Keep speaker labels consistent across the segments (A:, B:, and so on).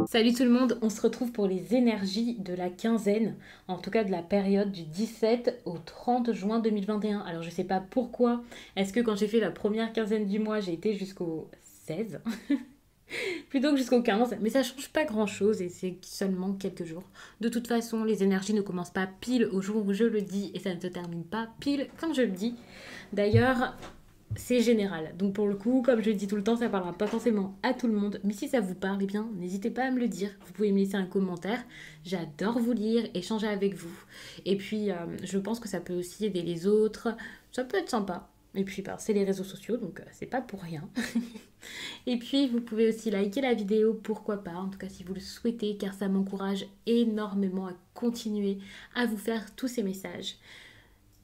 A: Salut tout le monde, on se retrouve pour les énergies de la quinzaine, en tout cas de la période du 17 au 30 juin 2021. Alors je sais pas pourquoi, est-ce que quand j'ai fait la première quinzaine du mois, j'ai été jusqu'au 16 plutôt que jusqu'au 15, mais ça change pas grand-chose et c'est seulement quelques jours. De toute façon, les énergies ne commencent pas pile au jour où je le dis et ça ne se termine pas pile quand je le dis. D'ailleurs, c'est général. Donc pour le coup, comme je le dis tout le temps, ça parlera pas forcément à tout le monde. Mais si ça vous parle, eh bien, n'hésitez pas à me le dire. Vous pouvez me laisser un commentaire. J'adore vous lire, échanger avec vous. Et puis, je pense que ça peut aussi aider les autres. Ça peut être sympa. Et puis, c'est les réseaux sociaux, donc c'est pas pour rien. Et puis, vous pouvez aussi liker la vidéo, pourquoi pas, en tout cas si vous le souhaitez, car ça m'encourage énormément à continuer à vous faire tous ces messages.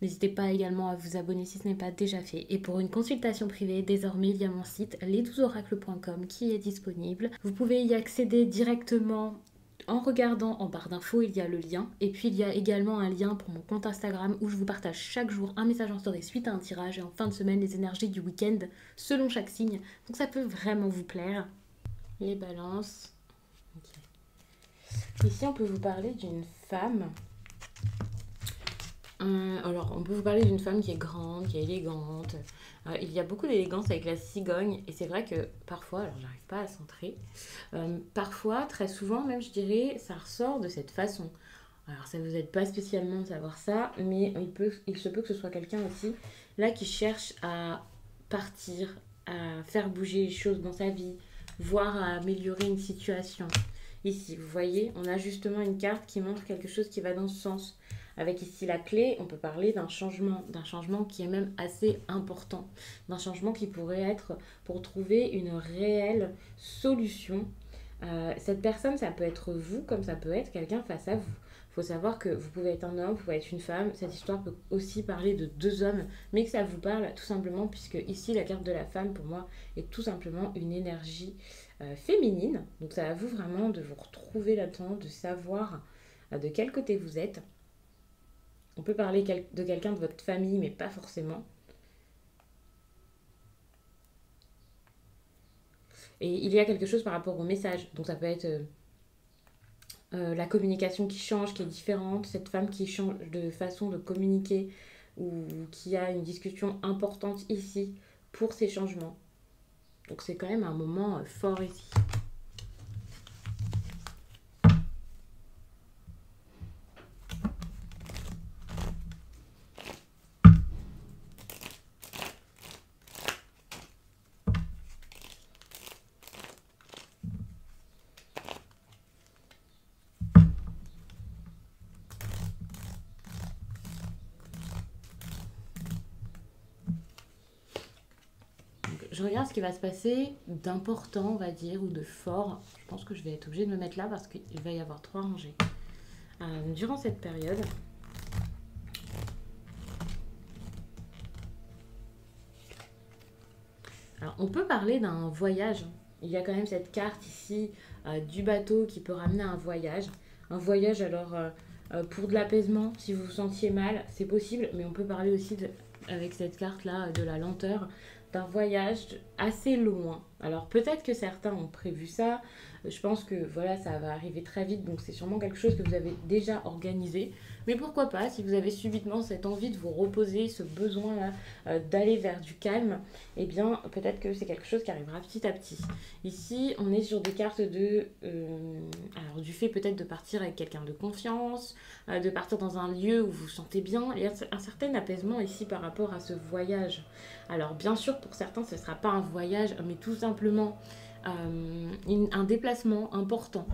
A: N'hésitez pas également à vous abonner si ce n'est pas déjà fait. Et pour une consultation privée, désormais il y a mon site les12oracles.com qui est disponible. Vous pouvez y accéder directement en regardant en barre d'infos, il y a le lien. Et puis il y a également un lien pour mon compte Instagram où je vous partage chaque jour un message en story suite à un tirage et en fin de semaine les énergies du week-end selon chaque signe. Donc ça peut vraiment vous plaire. Les balances. Okay. Ici on peut vous parler d'une femme. Alors, on peut vous parler d'une femme qui est grande, qui est élégante. Il y a beaucoup d'élégance avec la cigogne. Et c'est vrai que parfois, alors j'arrive pas à centrer, parfois, très souvent même, je dirais, ça ressort de cette façon. Alors, ça vous aide pas spécialement de savoir ça, mais il se peut que ce soit quelqu'un aussi, là, qui cherche à partir, à faire bouger les choses dans sa vie, voire à améliorer une situation. Ici, vous voyez, on a justement une carte qui montre quelque chose qui va dans ce sens. Avec ici la clé, on peut parler d'un changement qui est même assez important, d'un changement qui pourrait être pour trouver une réelle solution. Cette personne, ça peut être vous comme ça peut être quelqu'un face à vous. Il faut savoir que vous pouvez être un homme, vous pouvez être une femme. Cette histoire peut aussi parler de deux hommes, mais que ça vous parle tout simplement puisque ici la carte de la femme pour moi est tout simplement une énergie féminine. Donc ça à vous vraiment de vous retrouver là-dedans, de savoir de quel côté vous êtes. On peut parler de quelqu'un de votre famille, mais pas forcément. Et il y a quelque chose par rapport au message. Donc ça peut être la communication qui change, qui est différente. Cette femme qui change de façon de communiquer ou qui a une discussion importante ici pour ces changements. Donc c'est quand même un moment fort ici. Je regarde ce qui va se passer d'important, on va dire, ou de fort. Je pense que je vais être obligée de me mettre là parce qu'il va y avoir 3 rangées. Durant cette période, alors on peut parler d'un voyage. Il y a quand même cette carte ici du bateau qui peut ramener un voyage. Un voyage alors pour de l'apaisement, si vous vous sentiez mal, c'est possible, mais on peut parler aussi avec cette carte là de la lenteur, d'un voyage assez loin. Alors peut-être que certains ont prévu ça, je pense que voilà, ça va arriver très vite, donc c'est sûrement quelque chose que vous avez déjà organisé. Mais pourquoi pas, si vous avez subitement cette envie de vous reposer, ce besoin-là d'aller vers du calme, eh bien peut-être que c'est quelque chose qui arrivera petit à petit. Ici, on est sur des cartes alors du fait peut-être de partir avec quelqu'un de confiance, de partir dans un lieu où vous vous sentez bien. Il y a un certain apaisement ici par rapport à ce voyage. Alors bien sûr, pour certains, ce ne sera pas un voyage, mais tout simplement un déplacement important.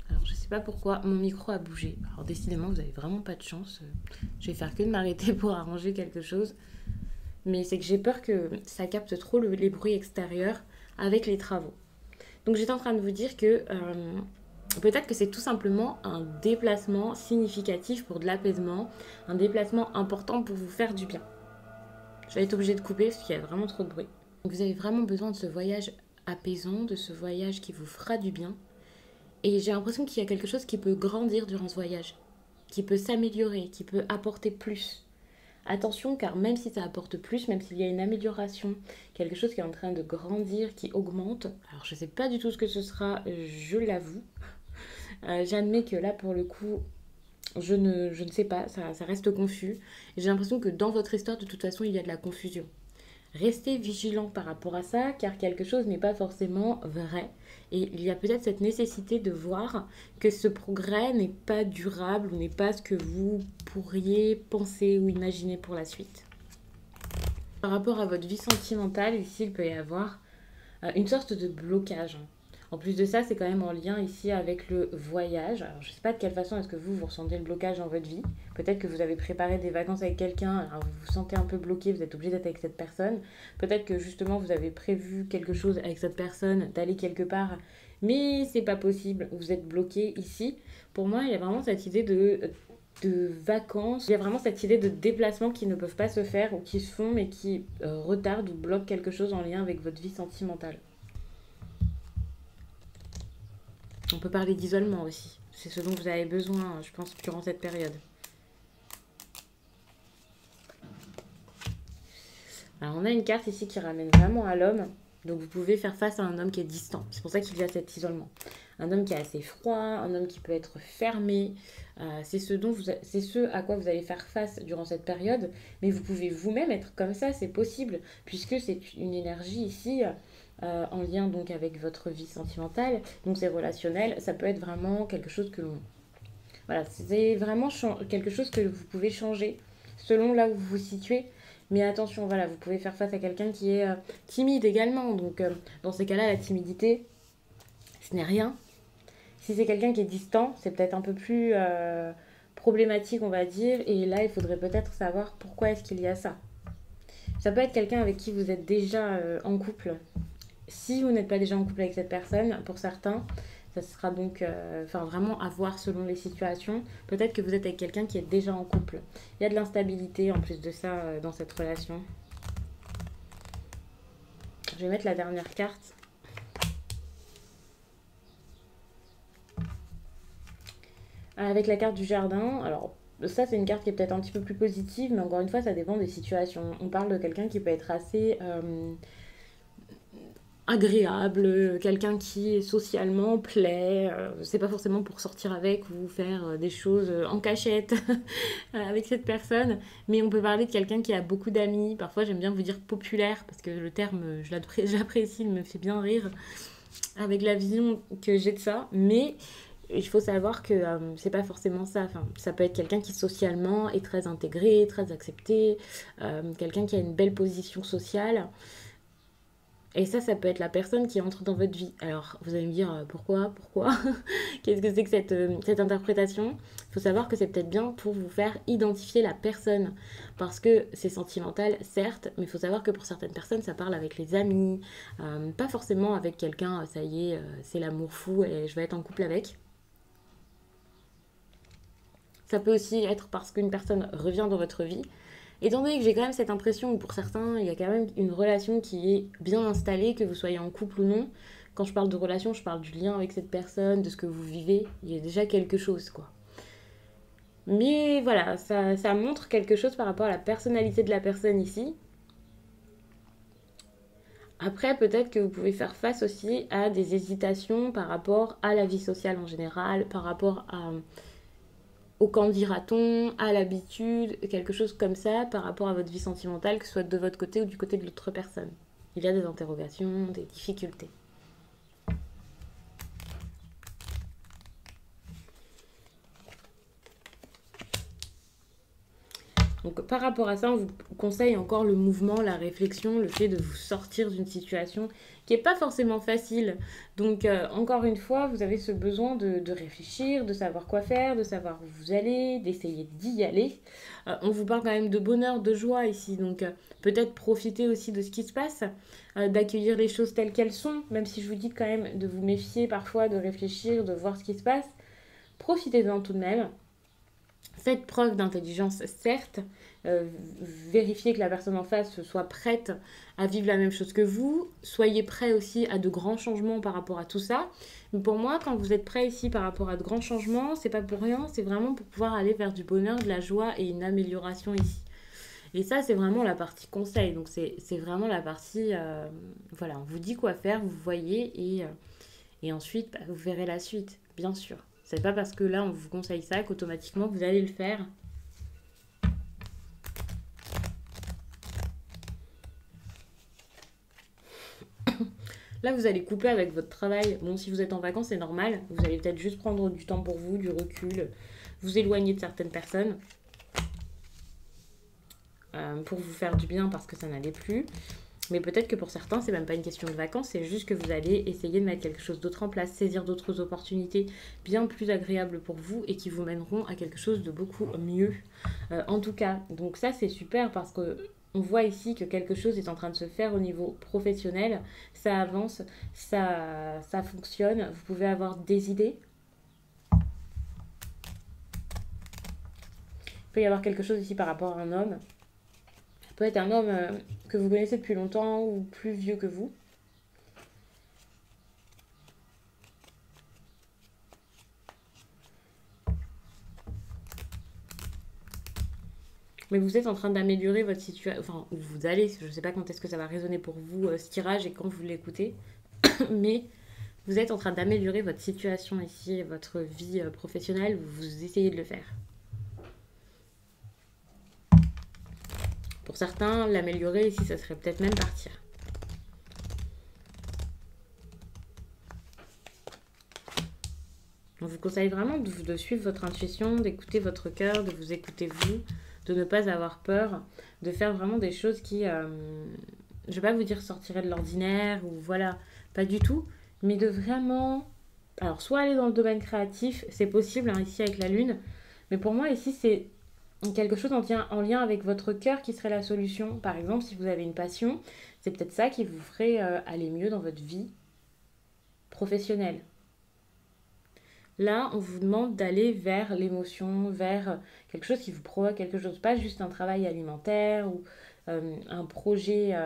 A: Alors je sais pas pourquoi mon micro a bougé. Alors décidément, vous avez vraiment pas de chance. Je vais faire que de m'arrêter pour arranger quelque chose. Mais c'est que j'ai peur que ça capte trop les bruits extérieurs avec les travaux. Donc j'étais en train de vous dire que peut-être que c'est tout simplement un déplacement significatif pour de l'apaisement, un déplacement important pour vous faire du bien. Je vais être obligée de couper parce qu'il y a vraiment trop de bruit. Donc vous avez vraiment besoin de ce voyage apaisant, de ce voyage qui vous fera du bien. Et j'ai l'impression qu'il y a quelque chose qui peut grandir durant ce voyage, qui peut s'améliorer, qui peut apporter plus. Attention, car même si ça apporte plus, même s'il y a une amélioration, quelque chose qui est en train de grandir, qui augmente, alors je ne sais pas du tout ce que ce sera, je l'avoue. J'admets que là, pour le coup, je ne sais pas, ça reste confus. Et j'ai l'impression que dans votre histoire, de toute façon, il y a de la confusion. Restez vigilant par rapport à ça, car quelque chose n'est pas forcément vrai. Et il y a peut-être cette nécessité de voir que ce progrès n'est pas durable ou n'est pas ce que vous pourriez penser ou imaginer pour la suite. Par rapport à votre vie sentimentale, ici, il peut y avoir une sorte de blocage. En plus de ça, c'est quand même en lien ici avec le voyage. Alors, je ne sais pas de quelle façon est-ce que vous ressentez le blocage dans votre vie. Peut-être que vous avez préparé des vacances avec quelqu'un, alors vous vous sentez un peu bloqué, vous êtes obligé d'être avec cette personne. Peut-être que justement vous avez prévu quelque chose avec cette personne, d'aller quelque part, mais c'est pas possible, vous êtes bloqué ici. Pour moi, il y a vraiment cette idée de vacances, il y a vraiment cette idée de déplacements qui ne peuvent pas se faire ou qui se font mais qui retardent ou bloquent quelque chose en lien avec votre vie sentimentale. On peut parler d'isolement aussi. C'est ce dont vous avez besoin, je pense, durant cette période. Alors, on a une carte ici qui ramène vraiment à l'homme. Donc, vous pouvez faire face à un homme qui est distant. C'est pour ça qu'il y a cet isolement. Un homme qui est assez froid, un homme qui peut être fermé. C'est ce à quoi vous allez faire face durant cette période. Mais vous pouvez vous-même être comme ça, c'est possible. Puisque c'est une énergie ici en lien donc avec votre vie sentimentale. Donc, c'est relationnel. Ça peut être vraiment quelque chose que l'on... Voilà, c'est vraiment quelque chose que vous pouvez changer selon là où vous vous situez. Mais attention, voilà, vous pouvez faire face à quelqu'un qui est timide également. Donc, dans ces cas-là, la timidité, ce n'est rien. Si c'est quelqu'un qui est distant, c'est peut-être un peu plus problématique, on va dire. Et là, il faudrait peut-être savoir pourquoi est-ce qu'il y a ça. Ça peut être quelqu'un avec qui vous êtes déjà en couple. Si vous n'êtes pas déjà en couple avec cette personne, pour certains, ça sera donc vraiment à voir selon les situations. Peut-être que vous êtes avec quelqu'un qui est déjà en couple. Il y a de l'instabilité en plus de ça dans cette relation. Je vais mettre la dernière carte. Avec la carte du jardin, alors ça c'est une carte qui est peut-être un petit peu plus positive, mais encore une fois ça dépend des situations. On parle de quelqu'un qui peut être assez agréable, quelqu'un qui socialement plaît, c'est pas forcément pour sortir avec ou faire des choses en cachette avec cette personne, mais on peut parler de quelqu'un qui a beaucoup d'amis. Parfois j'aime bien vous dire populaire parce que le terme j'apprécie, il me fait bien rire avec la vision que j'ai de ça, mais il faut savoir que c'est pas forcément ça. Enfin, ça peut être quelqu'un qui socialement est très intégré, très accepté, quelqu'un qui a une belle position sociale. Et ça peut être la personne qui entre dans votre vie. Alors, vous allez me dire, pourquoi Qu'est-ce que c'est que cette interprétation? Il faut savoir que c'est peut-être bien pour vous faire identifier la personne. Parce que c'est sentimental, certes, mais il faut savoir que pour certaines personnes, ça parle avec les amis, pas forcément avec quelqu'un, ça y est, c'est l'amour fou et je vais être en couple avec. Ça peut aussi être parce qu'une personne revient dans votre vie. Étant donné que j'ai quand même cette impression où pour certains, il y a quand même une relation qui est bien installée, que vous soyez en couple ou non. Quand je parle de relation, je parle du lien avec cette personne, de ce que vous vivez. Il y a déjà quelque chose, quoi. Mais voilà, ça montre quelque chose par rapport à la personnalité de la personne ici. Après, peut-être que vous pouvez faire face aussi à des hésitations par rapport à la vie sociale en général, par rapport au qu'en dira-t-on, à l'habitude, quelque chose comme ça par rapport à votre vie sentimentale, que ce soit de votre côté ou du côté de l'autre personne. Il y a des interrogations, des difficultés. Donc par rapport à ça, on vous conseille encore le mouvement, la réflexion, le fait de vous sortir d'une situation qui n'est pas forcément facile. Donc encore une fois, vous avez ce besoin de réfléchir, de savoir quoi faire, de savoir où vous allez, d'essayer d'y aller. On vous parle quand même de bonheur, de joie ici, donc peut-être profiter aussi de ce qui se passe, d'accueillir les choses telles qu'elles sont, même si je vous dis quand même de vous méfier parfois, de réfléchir, de voir ce qui se passe. Profitez-en tout de même. Faites preuve d'intelligence, certes, vérifiez que la personne en face soit prête à vivre la même chose que vous, soyez prêt aussi à de grands changements par rapport à tout ça. Mais pour moi, quand vous êtes prêt ici par rapport à de grands changements, c'est pas pour rien, c'est vraiment pour pouvoir aller vers du bonheur, de la joie et une amélioration ici. Et ça, c'est vraiment la partie conseil. Donc, c'est vraiment la partie, voilà, on vous dit quoi faire, vous voyez, et ensuite, bah, vous verrez la suite, bien sûr. C'est pas parce que là, on vous conseille ça qu'automatiquement, vous allez le faire. Là, vous allez couper avec votre travail. Bon, si vous êtes en vacances, c'est normal. Vous allez peut-être juste prendre du temps pour vous, du recul, vous éloigner de certaines personnes pour vous faire du bien parce que ça n'allait plus. Mais peut-être que pour certains, c'est même pas une question de vacances, c'est juste que vous allez essayer de mettre quelque chose d'autre en place, saisir d'autres opportunités bien plus agréables pour vous et qui vous mèneront à quelque chose de beaucoup mieux. En tout cas, donc ça c'est super parce que on voit ici que quelque chose est en train de se faire au niveau professionnel, ça avance, ça fonctionne, vous pouvez avoir des idées. Il peut y avoir quelque chose ici par rapport à un homme. Ça peut être un homme que vous connaissez depuis longtemps ou plus vieux que vous. Mais vous êtes en train d'améliorer votre situation, enfin, où vous allez, je ne sais pas quand est-ce que ça va résonner pour vous, ce tirage, et quand vous l'écoutez, mais vous êtes en train d'améliorer votre situation ici, votre vie professionnelle, vous essayez de le faire. Pour certains, l'améliorer ici, ça serait peut-être même partir. On vous conseille vraiment de suivre votre intuition, d'écouter votre cœur, de vous écouter vous, de ne pas avoir peur, de faire vraiment des choses qui, je vais pas vous dire sortiraient de l'ordinaire ou voilà, pas du tout, mais de vraiment, alors soit aller dans le domaine créatif, c'est possible hein, ici avec la lune, mais pour moi ici c'est quelque chose en lien avec votre cœur qui serait la solution. Par exemple, si vous avez une passion, c'est peut-être ça qui vous ferait aller mieux dans votre vie professionnelle. Là, on vous demande d'aller vers l'émotion, vers quelque chose qui vous provoque quelque chose, pas juste un travail alimentaire ou un projet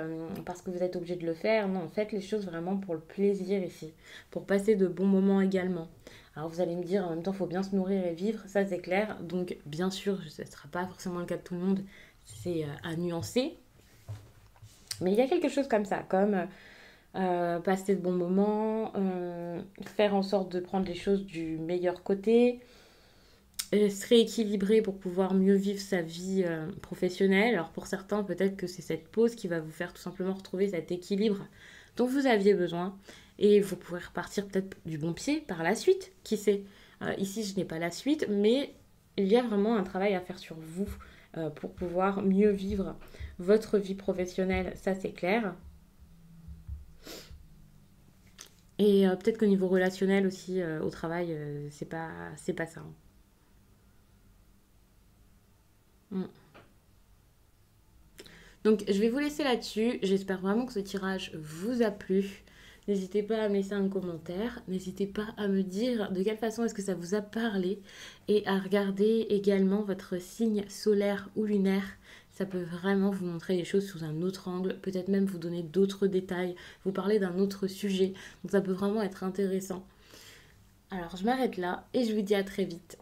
A: parce que vous êtes obligé de le faire. Non, faites les choses vraiment pour le plaisir ici, pour passer de bons moments également. Alors vous allez me dire, en même temps, il faut bien se nourrir et vivre, ça c'est clair. Donc bien sûr, ce ne sera pas forcément le cas de tout le monde, c'est à nuancer. Mais il y a quelque chose comme ça, comme passer de bons moments, faire en sorte de prendre les choses du meilleur côté, se rééquilibrer pour pouvoir mieux vivre sa vie professionnelle. Alors pour certains, peut-être que c'est cette pause qui va vous faire tout simplement retrouver cet équilibre dont vous aviez besoin et vous pourrez repartir peut-être du bon pied par la suite, qui sait. Ici, je n'ai pas la suite, mais il y a vraiment un travail à faire sur vous pour pouvoir mieux vivre votre vie professionnelle, ça c'est clair. Et peut-être qu'au niveau relationnel aussi, au travail, c'est pas ça. Mm. Donc je vais vous laisser là-dessus. J'espère vraiment que ce tirage vous a plu. N'hésitez pas à me laisser un commentaire. N'hésitez pas à me dire de quelle façon est-ce que ça vous a parlé. Et à regarder également votre signe solaire ou lunaire. Ça peut vraiment vous montrer les choses sous un autre angle. Peut-être même vous donner d'autres détails. Vous parler d'un autre sujet. Donc ça peut vraiment être intéressant. Alors je m'arrête là et je vous dis à très vite.